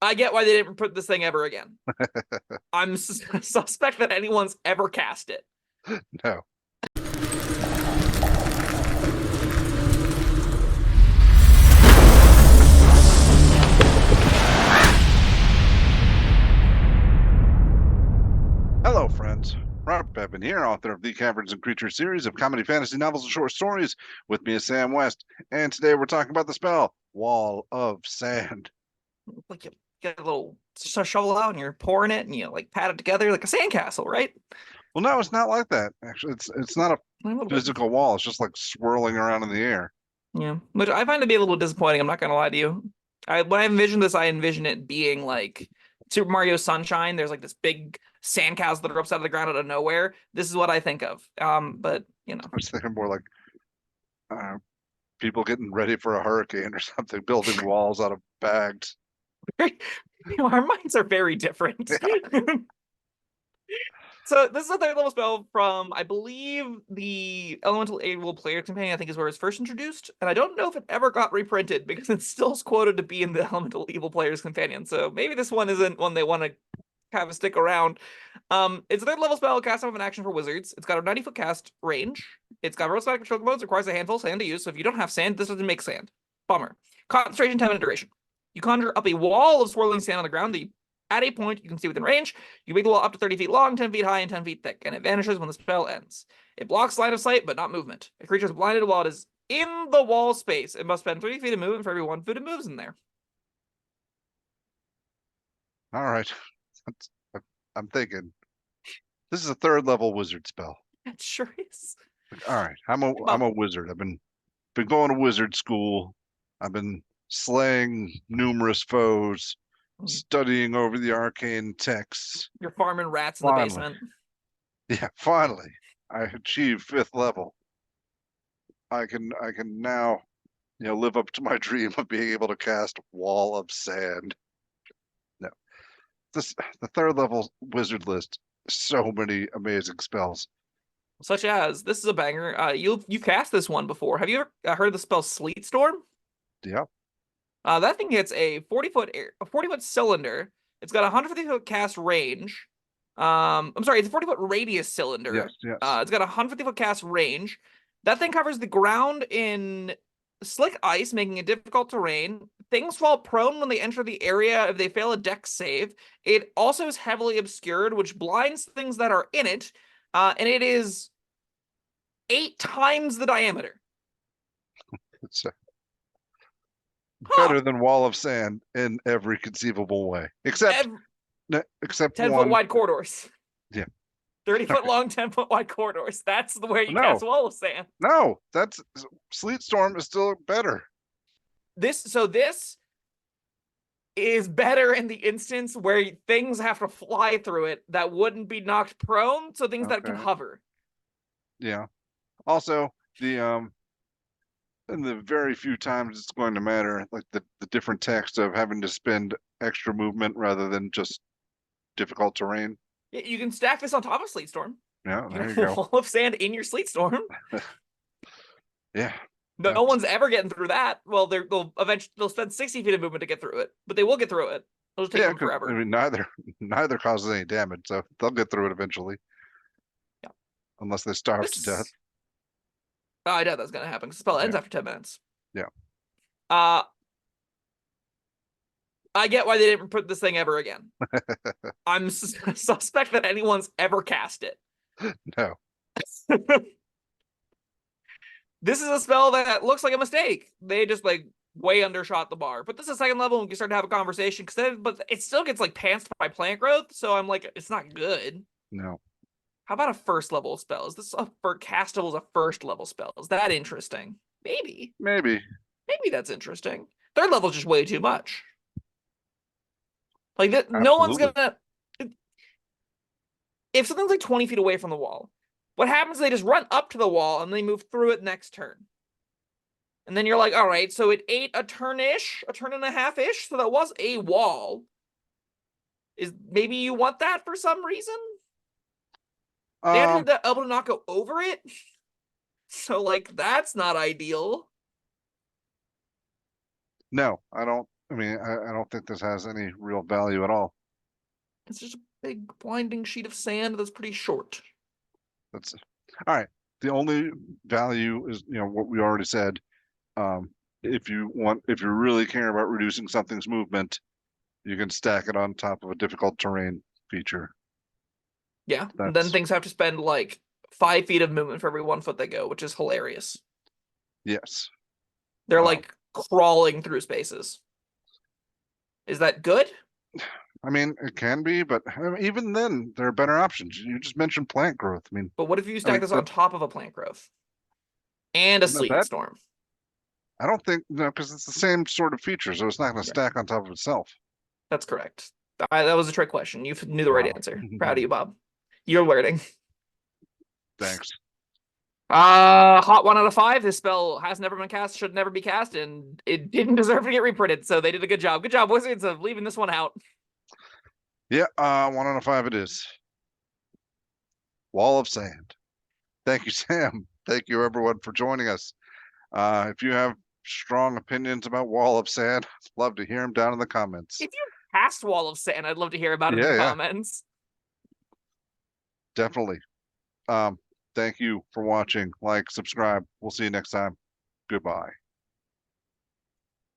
I get why they didn't put this thing ever again. I'm suspect that anyone's ever cast it. No. Hello, friends. Robert Bevan here, author of the Caverns and Creatures series of comedy, fantasy novels, and short stories. With me is Sam West, and today we're talking about the spell Wall of Sand. Like you get a little shovel out and you're pouring it and you like pat it together like a sandcastle, right? Well, no, it's not like that. Actually, it's not a A little bit. physical wall. It's just like swirling around in the air. Yeah, which I find to be a little disappointing. I'm not gonna lie to you. When I envision this, I envision it being like Super Mario Sunshine. There's like this big sandcastle that erupts out of the ground out of nowhere. This is what I think of. But I was thinking more like uh, people getting ready for a hurricane or something, building walls out of bags. our minds are very different. Yeah. So this is a third level spell from, I believe, the Elemental Able Player Companion, I think is where it's first introduced. And I don't know if it ever got reprinted because it's still quoted to be in the Elemental Evil Player's Companion. So maybe this one isn't one they want to have a stick around. It's a third level spell, cast off an action for wizards. It's got a 90-foot cast range. It's got real static control modes, requires a handful of sand to use. So if you don't have sand, this doesn't make sand. Bummer. Concentration, 10-minute duration. You conjure up a wall of swirling sand on the ground that you, at a point you can see within range. You make the wall up to 30 feet long, 10 feet high, and 10 feet thick, and it vanishes when the spell ends. It blocks line of sight, but not movement. A creature is blinded while it is in the wall space. It must spend 30 feet of movement for every 1 foot it moves in there. All right. I'm thinking this is a third level wizard spell. It sure is. All right, I'm a wizard. I've been going to wizard school. I've been slaying numerous foes, studying over the arcane texts. You're farming rats in the basement. Yeah, finally, I achieved 5th level. I can now, live up to my dream of being able to cast Wall of Sand. No, the 3rd level wizard list. So many amazing spells. Such as, this is a banger. You've cast this one before. Have you ever heard of the spell Sleet Storm? Yeah. That thing hits a 40-foot cylinder. It's got a 150-foot cast range. I'm sorry, it's a 40-foot radius cylinder. Yes. It's got a 150-foot cast range. That thing covers the ground in slick ice, making it difficult terrain. Things fall prone when they enter the area if they fail a dex save. It also is heavily obscured, which blinds things that are in it. And it is 8 times the diameter. It's better than Wall of Sand in every conceivable way, except 10-foot wide corridors. Yeah. 30-foot long, 10-foot wide corridors. That's the way you cast Wall of Sand. No, that's Sleet Storm is still better. This is better in the instance where things have to fly through it that wouldn't be knocked prone, so things that can hover. Yeah. Also, in the very few times it's going to matter, like the different text of having to spend extra movement rather than just difficult terrain. You can stack this on top of Sleet Storm. Yeah, there you go. Wall of Sand in your Sleet Storm. Yeah. No one's ever getting through that. Well, they'll spend 60 feet of movement to get through it, but they will get through it. It'll just take them forever. I mean, neither causes any damage, so they'll get through it eventually. Yeah. Unless they starve to death. Oh, I doubt that's gonna happen because the spell ends after 10 minutes. Yeah. I get why they didn't put this thing ever again. I'm suspect that anyone's ever cast it. No. This is a spell that looks like a mistake. They just like way undershot the bar. But this is 2nd level and we can start to have a conversation but it still gets like pantsed by plant growth. So I'm like, it's not good. No. How about a 1st level spell? Is this castable as a 1st level spell? Is that interesting? Maybe that's interesting. 3rd level is just way too much. Like that, no one's gonna. If something's like 20 feet away from the wall, what happens is they just run up to the wall and they move through it next turn. And then you're like, all right, so it ate a turn-ish, a turn and a half-ish, so that was a wall. Maybe you want that for some reason? They have to able to not go over it. So, like, that's not ideal. No, I don't I mean, I don't think this has any real value at all. It's just a big blinding sheet of sand that's pretty short. That's all right. The only value is, what we already said. If you really care about reducing something's movement, you can stack it on top of a difficult terrain feature. Yeah, and then That's things have to spend like 5 feet of movement for every 1 foot they go, which is hilarious. yes. They're Um, like crawling through spaces. Is that good? I mean, it can be, but even then, there are better options. You just mentioned plant growth. But what if you I stack mean this on top of a plant growth and a sleet and that storm? I don't think because it's the same sort of feature, so it's not going to Right. stack on top of itself. That's correct. That was a trick question. You knew the right Wow. answer. Proud of you, Bob. You're learning. Thanks. Hot 1 out of 5. This spell has never been cast, should never be cast, and it didn't deserve to get reprinted. So they did a good job. Good job, Wizards, of leaving this one out. Yeah, 1 out of 5 it is. Wall of Sand. Thank you, Sam. Thank you, everyone, for joining us. If you have strong opinions about Wall of Sand, I'd love to hear them down in the comments. If you cast Wall of Sand, I'd love to hear about it in Yeah, the yeah, comments. definitely. Thank you for watching. Like, subscribe. We'll see you next time. Goodbye.